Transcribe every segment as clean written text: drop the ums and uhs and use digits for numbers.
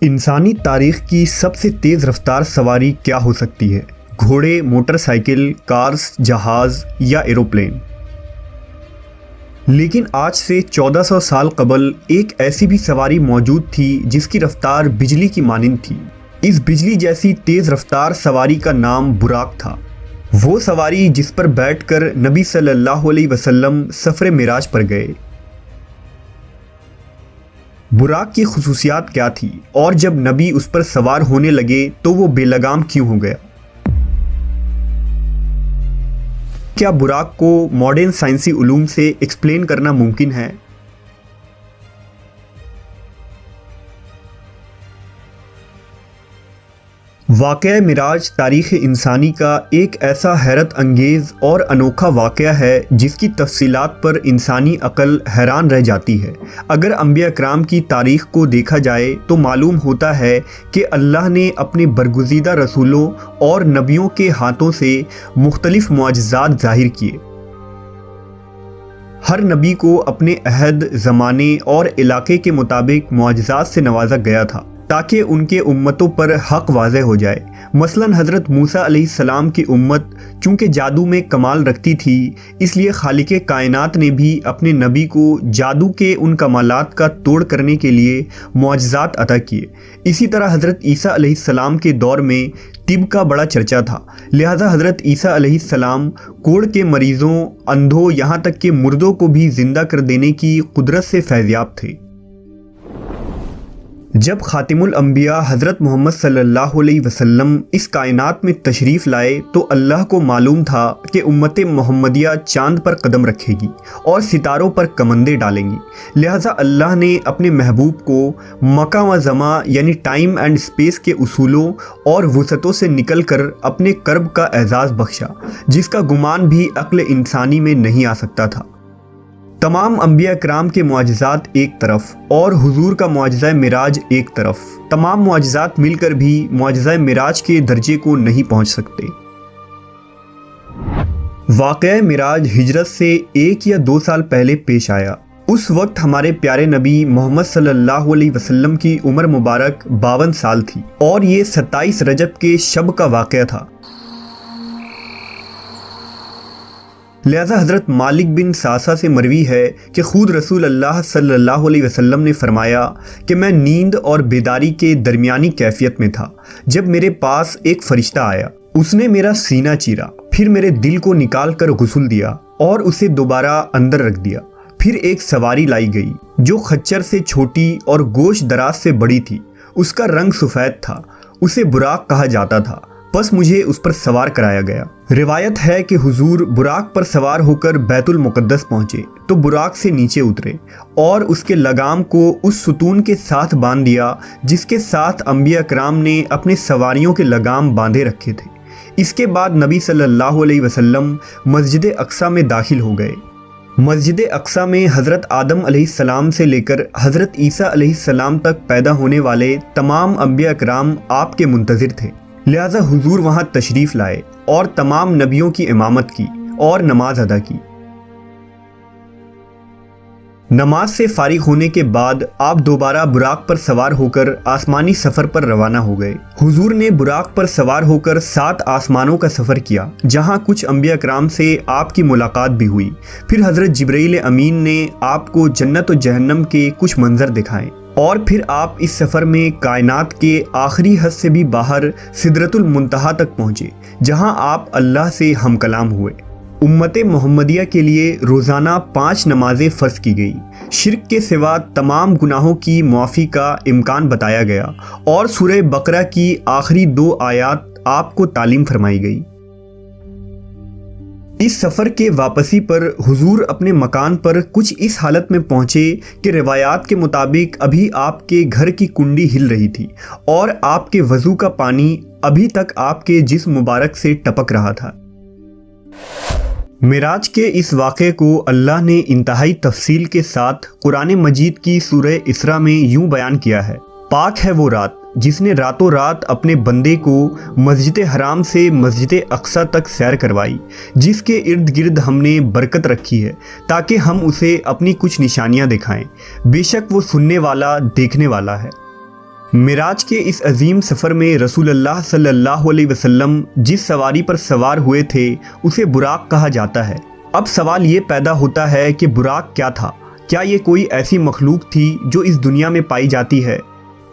انسانی تاریخ کی سب سے تیز رفتار سواری کیا ہو سکتی ہے؟ گھوڑے، موٹر سائیکل، کارز، جہاز یا ایروپلین؟ لیکن آج سے 1400 سال قبل ایک ایسی بھی سواری موجود تھی جس کی رفتار بجلی کی مانند تھی۔ اس بجلی جیسی تیز رفتار سواری کا نام براق تھا۔ وہ سواری جس پر بیٹھ کر نبی صلی اللہ علیہ وسلم سفر معراج پر گئے۔ براق کی خصوصیات کیا تھی اور جب نبی اس پر سوار ہونے لگے تو وہ بے لگام کیوں ہو گیا؟ کیا براق کو ماڈرن سائنسی علوم سے ایکسپلین کرنا ممکن ہے؟ واقعہ معراج تاریخ انسانی کا ایک ایسا حیرت انگیز اور انوکھا واقعہ ہے جس کی تفصیلات پر انسانی عقل حیران رہ جاتی ہے۔ اگر انبیاء کرام کی تاریخ کو دیکھا جائے تو معلوم ہوتا ہے کہ اللہ نے اپنے برگزیدہ رسولوں اور نبیوں کے ہاتھوں سے مختلف معجزات ظاہر کیے۔ ہر نبی کو اپنے عہد، زمانے اور علاقے کے مطابق معجزات سے نوازا گیا تھا تاکہ ان کے امتوں پر حق واضح ہو جائے۔ مثلا حضرت موسیٰ علیہ السلام کی امت چونکہ جادو میں کمال رکھتی تھی، اس لیے خالق کائنات نے بھی اپنے نبی کو جادو کے ان کمالات کا توڑ کرنے کے لیے معجزات عطا کیے۔ اسی طرح حضرت عیسیٰ علیہ السلام کے دور میں طب کا بڑا چرچا تھا، لہٰذا حضرت عیسیٰ علیہ السلام کوڑ کے مریضوں، اندھوں، یہاں تک کہ مردوں کو بھی زندہ کر دینے کی قدرت سے فیضیاب تھے۔ جب خاتم الانبیاء حضرت محمد صلی اللہ علیہ وسلم اس کائنات میں تشریف لائے تو اللہ کو معلوم تھا کہ امت محمدیہ چاند پر قدم رکھے گی اور ستاروں پر کمندیں ڈالیں گی، لہٰذا اللہ نے اپنے محبوب کو مکان و زمان یعنی ٹائم اینڈ اسپیس کے اصولوں اور وسعتوں سے نکل کر اپنے کرب کا اعزاز بخشا، جس کا گمان بھی عقل انسانی میں نہیں آ سکتا تھا۔ تمام انبیاء کرام کے معجزات ایک طرف اور حضور کا معجزہ معراج ایک طرف، تمام معجزات مل کر بھی معجزہ معراج کے درجے کو نہیں پہنچ سکتے۔ واقعہ معراج ہجرت سے 1 یا 2 سال پہلے پیش آیا۔ اس وقت ہمارے پیارے نبی محمد صلی اللہ علیہ وسلم کی عمر مبارک 52 سال تھی اور یہ 27 رجب کے شب کا واقعہ تھا۔ لہذا حضرت مالک بن ساسا سے مروی ہے کہ خود رسول اللہ صلی اللہ علیہ وسلم نے فرمایا کہ میں نیند اور بیداری کے درمیانی کیفیت میں تھا جب میرے پاس ایک فرشتہ آیا۔ اس نے میرا سینہ چیرا، پھر میرے دل کو نکال کر غسل دیا اور اسے دوبارہ اندر رکھ دیا۔ پھر ایک سواری لائی گئی جو خچر سے چھوٹی اور گوشت دراز سے بڑی تھی، اس کا رنگ سفید تھا، اسے براق کہا جاتا تھا، پس مجھے اس پر سوار کرایا گیا۔ روایت ہے کہ حضور براق پر سوار ہو کر بیت المقدس پہنچے تو براق سے نیچے اترے اور اس کے لگام کو اس ستون کے ساتھ باندھ دیا جس کے ساتھ انبیاء کرام نے اپنے سواریوں کے لگام باندھے رکھے تھے۔ اس کے بعد نبی صلی اللہ علیہ وسلم مسجد اقصیٰ میں داخل ہو گئے۔ مسجد اقصیٰ میں حضرت آدم علیہ السلام سے لے کر حضرت عیسیٰ علیہ السلام تک پیدا ہونے والے تمام انبیاء کرام آپ کے منتظر تھے، لہذا حضور وہاں تشریف لائے اور تمام نبیوں کی امامت کی اور نماز ادا کی۔ نماز سے فارغ ہونے کے بعد آپ دوبارہ براق پر سوار ہو کر آسمانی سفر پر روانہ ہو گئے۔ حضور نے براق پر سوار ہو کر 7 آسمانوں کا سفر کیا جہاں کچھ انبیاء کرام سے آپ کی ملاقات بھی ہوئی۔ پھر حضرت جبرائیل امین نے آپ کو جنت و جہنم کے کچھ منظر دکھائے اور پھر آپ اس سفر میں کائنات کے آخری حد سے بھی باہر سدرۃ المنتہا تک پہنچے جہاں آپ اللہ سے ہم کلام ہوئے۔ امت محمدیہ کے لیے روزانہ 5 نمازیں فرض کی گئی، شرک کے سوا تمام گناہوں کی معافی کا امکان بتایا گیا اور سورہ بقرہ کی آخری 2 آیات آپ کو تعلیم فرمائی گئی۔ اس سفر کے واپسی پر حضور اپنے مکان پر کچھ اس حالت میں پہنچے کہ روایات کے مطابق ابھی آپ کے گھر کی کنڈی ہل رہی تھی اور آپ کے وضو کا پانی ابھی تک آپ کے جسم مبارک سے ٹپک رہا تھا۔ معراج کے اس واقعے کو اللہ نے انتہائی تفصیل کے ساتھ قرآن مجید کی سورہ اسراء میں یوں بیان کیا ہے: پاک ہے وہ رات جس نے راتوں رات اپنے بندے کو مسجد حرام سے مسجد اقصیٰ تک سیر کروائی، جس کے ارد گرد ہم نے برکت رکھی ہے تاکہ ہم اسے اپنی کچھ نشانیاں دکھائیں، بے شک وہ سننے والا دیکھنے والا ہے۔ معراج کے اس عظیم سفر میں رسول اللہ صلی اللہ علیہ وسلم جس سواری پر سوار ہوئے تھے اسے براق کہا جاتا ہے۔ اب سوال یہ پیدا ہوتا ہے کہ براق کیا تھا؟ کیا یہ کوئی ایسی مخلوق تھی جو اس دنیا میں پائی جاتی ہے؟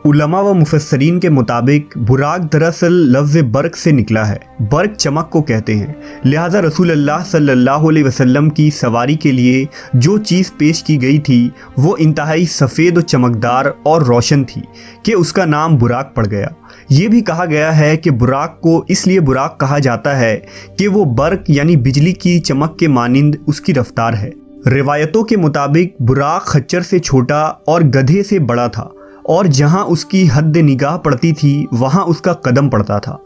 علماء و مفسرین کے مطابق براق دراصل لفظ برق سے نکلا ہے۔ برق چمک کو کہتے ہیں، لہٰذا رسول اللہ صلی اللہ علیہ وسلم کی سواری کے لیے جو چیز پیش کی گئی تھی وہ انتہائی سفید و چمکدار اور روشن تھی کہ اس کا نام براق پڑ گیا۔ یہ بھی کہا گیا ہے کہ براق کو اس لیے براق کہا جاتا ہے کہ وہ برق یعنی بجلی کی چمک کے مانند اس کی رفتار ہے۔ روایتوں کے مطابق براق خچر سے چھوٹا اور گدھے سے بڑا تھا، اور جہاں اس کی حد نگاہ پڑتی تھی وہاں اس کا قدم پڑتا تھا۔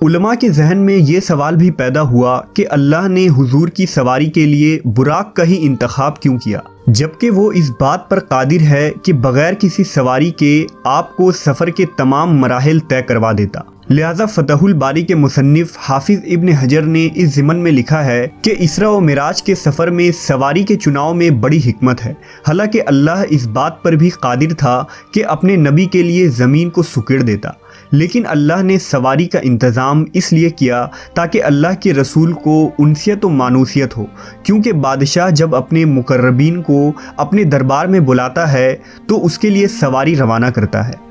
علماء کے ذہن میں یہ سوال بھی پیدا ہوا کہ اللہ نے حضور کی سواری کے لیے براق کا ہی انتخاب کیوں کیا، جبکہ وہ اس بات پر قادر ہے کہ بغیر کسی سواری کے آپ کو سفر کے تمام مراحل طے کروا دیتا۔ لہذا فتح الباری کے مصنف حافظ ابن حجر نے اس ضمن میں لکھا ہے کہ اسراء و معراج کے سفر میں سواری کے چناؤ میں بڑی حکمت ہے، حالانکہ اللہ اس بات پر بھی قادر تھا کہ اپنے نبی کے لیے زمین کو سکیڑ دیتا، لیکن اللہ نے سواری کا انتظام اس لیے کیا تاکہ اللہ کے رسول کو انسیت و مانوسیت ہو، کیونکہ بادشاہ جب اپنے مقربین کو اپنے دربار میں بلاتا ہے تو اس کے لیے سواری روانہ کرتا ہے۔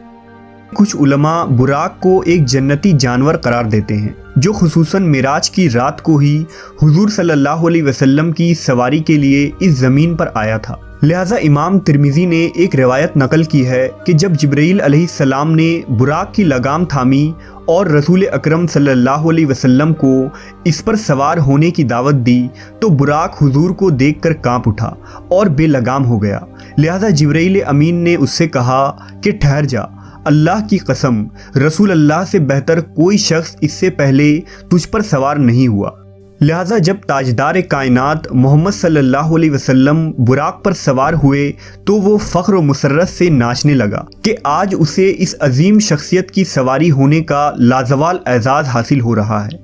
کچھ علماء براق کو ایک جنتی جانور قرار دیتے ہیں جو خصوصاً معراج کی رات کو ہی حضور صلی اللہ علیہ وسلم کی سواری کے لیے اس زمین پر آیا تھا۔ لہٰذا امام ترمذی نے ایک روایت نقل کی ہے کہ جب جبرائیل علیہ السلام نے براق کی لگام تھامی اور رسول اکرم صلی اللہ علیہ وسلم کو اس پر سوار ہونے کی دعوت دی تو براق حضور کو دیکھ کر کانپ اٹھا اور بے لگام ہو گیا۔ لہٰذا جبرائیل امین نے اس سے کہا کہ ٹھہر جا، اللہ کی قسم رسول اللہ سے بہتر کوئی شخص اس سے پہلے تجھ پر سوار نہیں ہوا۔ لہٰذا جب تاجدار کائنات محمد صلی اللہ علیہ وسلم براق پر سوار ہوئے تو وہ فخر و مسرت سے ناچنے لگا کہ آج اسے اس عظیم شخصیت کی سواری ہونے کا لازوال اعزاز حاصل ہو رہا ہے۔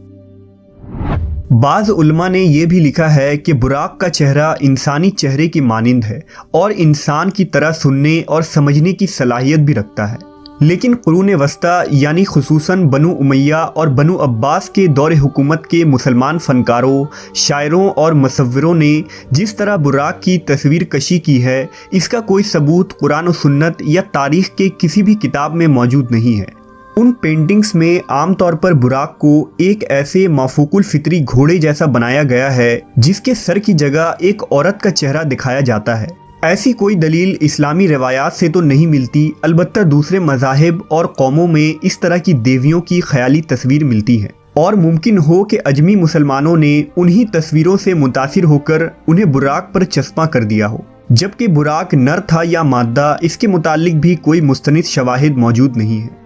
بعض علماء نے یہ بھی لکھا ہے کہ براق کا چہرہ انسانی چہرے کی مانند ہے اور انسان کی طرح سننے اور سمجھنے کی صلاحیت بھی رکھتا ہے، لیکن قرون وسطیٰ یعنی خصوصاً بنو امیہ اور بنو عباس کے دور حکومت کے مسلمان فنکاروں، شاعروں اور مصوروں نے جس طرح براق کی تصویر کشی کی ہے اس کا کوئی ثبوت قرآن و سنت یا تاریخ کے کسی بھی کتاب میں موجود نہیں ہے۔ ان پینٹنگز میں عام طور پر براق کو ایک ایسے مافوق الفطری گھوڑے جیسا بنایا گیا ہے جس کے سر کی جگہ ایک عورت کا چہرہ دکھایا جاتا ہے۔ ایسی کوئی دلیل اسلامی روایات سے تو نہیں ملتی، البتہ دوسرے مذاہب اور قوموں میں اس طرح کی دیویوں کی خیالی تصویر ملتی ہے، اور ممکن ہو کہ اجمی مسلمانوں نے انہی تصویروں سے متاثر ہو کر انہیں براق پر چسپاں کر دیا ہو، جبکہ براق نر تھا یا مادہ اس کے متعلق بھی کوئی مستند شواہد موجود نہیں ہے۔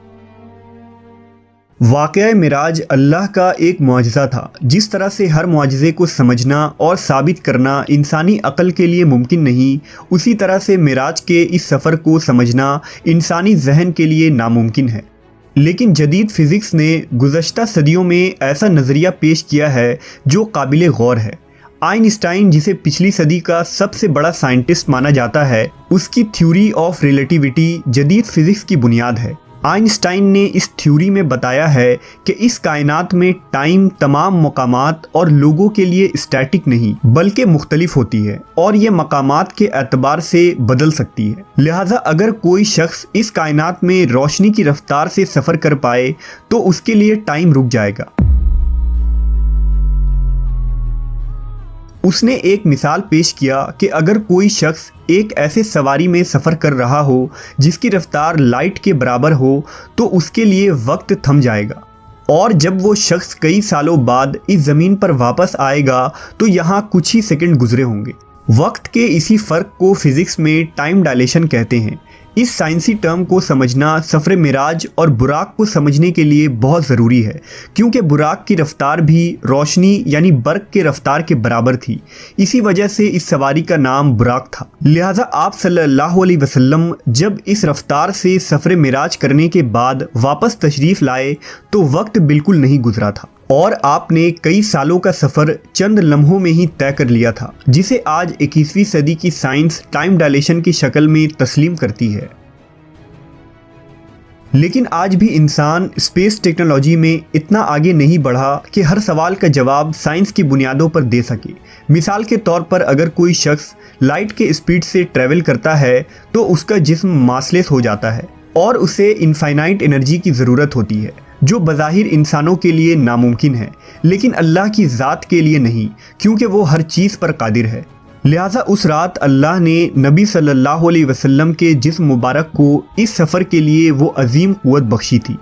واقعہ معراج اللہ کا ایک معجزہ تھا۔ جس طرح سے ہر معجزے کو سمجھنا اور ثابت کرنا انسانی عقل کے لیے ممکن نہیں، اسی طرح سے معراج کے اس سفر کو سمجھنا انسانی ذہن کے لیے ناممکن ہے۔ لیکن جدید فزکس نے گزشتہ صدیوں میں ایسا نظریہ پیش کیا ہے جو قابل غور ہے۔ آئنسٹائن، جسے پچھلی صدی کا سب سے بڑا سائنٹسٹ مانا جاتا ہے، اس کی تھیوری آف ریلیٹیوٹی جدید فزکس کی بنیاد ہے۔ آئنسٹائن نے اس تھیوری میں بتایا ہے کہ اس کائنات میں ٹائم تمام مقامات اور لوگوں کے لیے اسٹیٹک نہیں بلکہ مختلف ہوتی ہے، اور یہ مقامات کے اعتبار سے بدل سکتی ہے۔ لہٰذا اگر کوئی شخص اس کائنات میں روشنی کی رفتار سے سفر کر پائے تو اس کے لیے ٹائم رک جائے گا۔ اس نے ایک مثال پیش کیا کہ اگر کوئی شخص ایک ایسے سواری میں سفر کر رہا ہو جس کی رفتار لائٹ کے برابر ہو تو اس کے لیے وقت تھم جائے گا، اور جب وہ شخص کئی سالوں بعد اس زمین پر واپس آئے گا تو یہاں کچھ ہی سیکنڈ گزرے ہوں گے۔ وقت کے اسی فرق کو فزکس میں ٹائم ڈائلیشن کہتے ہیں۔ اس سائنسی ٹرم کو سمجھنا سفر معراج اور براق کو سمجھنے کے لیے بہت ضروری ہے، کیونکہ براق کی رفتار بھی روشنی یعنی برق کے رفتار کے برابر تھی، اسی وجہ سے اس سواری کا نام براق تھا۔ لہٰذا آپ صلی اللہ علیہ وسلم جب اس رفتار سے سفر معراج کرنے کے بعد واپس تشریف لائے تو وقت بالکل نہیں گزرا تھا، اور آپ نے کئی سالوں کا سفر چند لمحوں میں ہی طے کر لیا تھا، جسے آج 21ویں صدی کی سائنس ٹائم ڈائلیشن کی شکل میں تسلیم کرتی ہے۔ لیکن آج بھی انسان اسپیس ٹیکنالوجی میں اتنا آگے نہیں بڑھا کہ ہر سوال کا جواب سائنس کی بنیادوں پر دے سکے۔ مثال کے طور پر اگر کوئی شخص لائٹ کے اسپیڈ سے ٹریول کرتا ہے تو اس کا جسم ماسلیس ہو جاتا ہے اور اسے انفائنائٹ انرجی کی ضرورت ہوتی ہے، جو بظاہر انسانوں کے لیے ناممکن ہے، لیکن اللہ کی ذات کے لیے نہیں، کیونکہ وہ ہر چیز پر قادر ہے۔ لہٰذا اس رات اللہ نے نبی صلی اللہ علیہ وسلم کے جسم مبارک کو اس سفر کے لیے وہ عظیم قوت بخشی تھی۔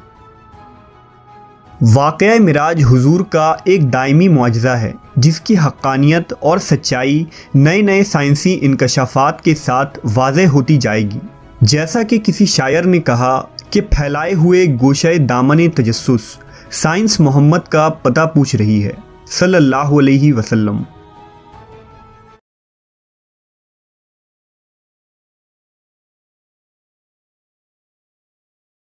واقعہ معراج حضور کا ایک دائمی معجزہ ہے جس کی حقانیت اور سچائی نئے نئے سائنسی انکشافات کے ساتھ واضح ہوتی جائے گی۔ جیسا کہ کسی شاعر نے کہا کہ پھیلائے ہوئے گوشۂ دامن تجسس، سائنس محمد کا پتہ پوچھ رہی ہے، صلی اللہ علیہ وسلم۔